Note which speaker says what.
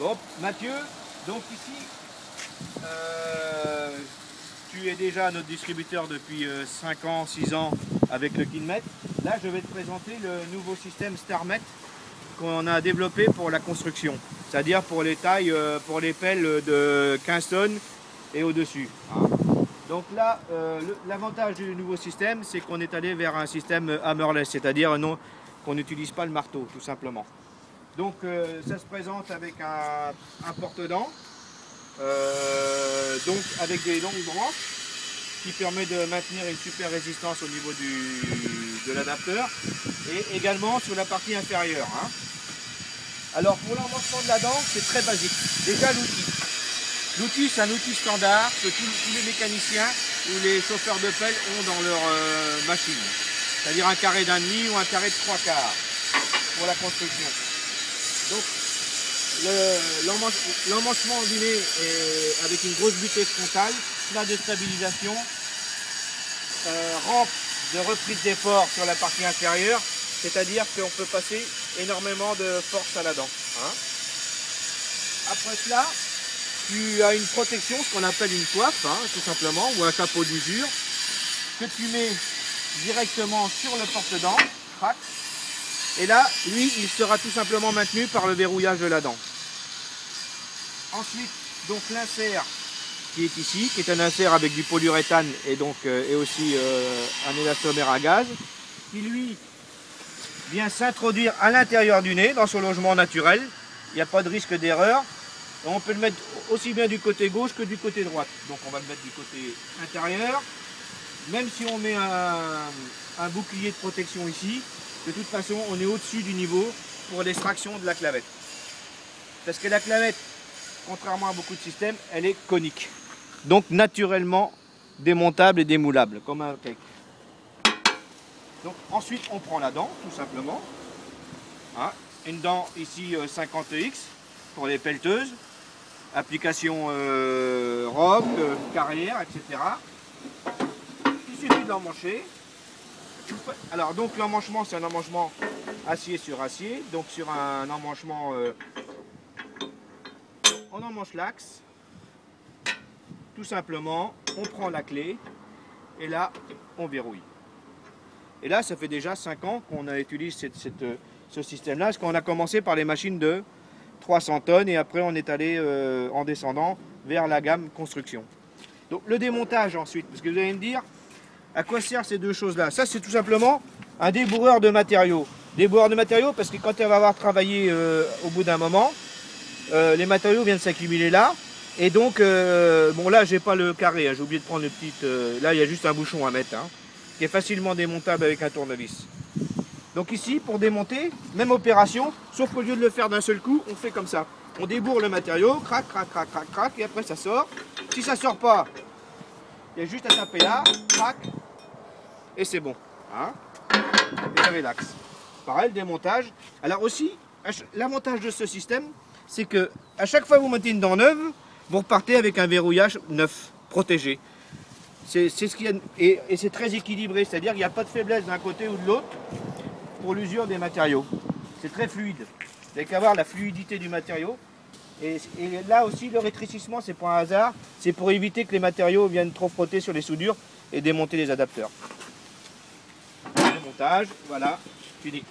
Speaker 1: Bon, Mathieu, donc ici, tu es déjà notre distributeur depuis 5 ans, 6 ans avec le Kinmet. Là, je vais te présenter le nouveau système StarMet qu'on a développé pour la construction. C'est-à-dire pour les tailles, pour les pelles de 15 tonnes et au-dessus. Hein. Donc là, l'avantage du nouveau système, c'est qu'on est allé vers un système hammerless, c'est-à-dire qu'on n'utilise pas le marteau, tout simplement. Donc ça se présente avec un porte-dents, donc avec des longues branches qui permet de maintenir une super résistance au niveau de l'adapteur et également sur la partie inférieure. Hein. Alors pour l'embossement de la dent, c'est très basique. Déjà l'outil. L'outil, c'est un outil standard que tous les mécaniciens ou les chauffeurs de pelle ont dans leur machine. C'est-à-dire un carré d'1,5 ou un carré de 3/4 pour la construction. Donc l'emmanchement ondulé avec une grosse butée frontale, plat de stabilisation, rampe de reprise d'effort sur la partie inférieure, c'est-à-dire qu'on peut passer énormément de force à la dent. Hein. Après cela, tu as une protection, ce qu'on appelle une coiffe, hein, tout simplement, ou un capot d'usure, que tu mets directement sur le porte-dents, crac. Et là, lui, il sera tout simplement maintenu par le verrouillage de la dent. Ensuite, donc l'insert qui est ici, qui est un insert avec du polyuréthane et donc et aussi un élastomère à gaz, qui lui vient s'introduire à l'intérieur du nez, dans son logement naturel. Il n'y a pas de risque d'erreur. On peut le mettre aussi bien du côté gauche que du côté droite. Donc on va le mettre du côté intérieur. Même si on met un bouclier de protection ici, de toute façon on est au-dessus du niveau pour l'extraction de la clavette. Parce que la clavette, contrairement à beaucoup de systèmes, elle est conique. Donc naturellement démontable et démoulable, comme un cake. Donc ensuite on prend la dent, tout simplement. Hein, une dent ici 50X pour les pelleteuses. Application robe, carrière, etc. Il suffit de l'emmancher. Alors donc l'emmanchement, c'est un emmanchement acier sur acier. Donc sur un emmanchement, on emmanche l'axe. Tout simplement, on prend la clé et là, on verrouille. Et là, ça fait déjà 5 ans qu'on utilise ce système-là, parce qu'on a commencé par les machines de 300 tonnes et après on est allé en descendant vers la gamme construction. Donc le démontage ensuite, parce que vous allez me dire à quoi servent ces deux choses là. Ça c'est tout simplement un débourreur de matériaux. Débourreur de matériaux parce que quand elle va avoir travaillé au bout d'un moment, les matériaux viennent s'accumuler là. Et donc, bon là j'ai pas le carré, hein, j'ai oublié de prendre le petit, là il y a juste un bouchon à mettre, hein, qui est facilement démontable avec un tournevis. Donc ici, pour démonter, même opération, sauf qu'au lieu de le faire d'un seul coup, on fait comme ça. On débourre le matériau, crac, crac, crac, crac, crac, et après ça sort. Si ça sort pas, il y a juste à taper là, crac, et c'est bon. Hein, et vous avez l'axe. Pareil, le démontage. Alors aussi, l'avantage de ce système, c'est que à chaque fois que vous mettez une dent neuve, vous repartez avec un verrouillage neuf, protégé. C'est ce qu'il y a, et c'est très équilibré, c'est-à-dire qu'il n'y a pas de faiblesse d'un côté ou de l'autre pour l'usure des matériaux. C'est très fluide. Vous n'avez qu'à voir la fluidité du matériau. Et là aussi, le rétrécissement, c'est pas un hasard. C'est pour éviter que les matériaux viennent trop frotter sur les soudures et démonter les adapteurs. Démontage, voilà, fini.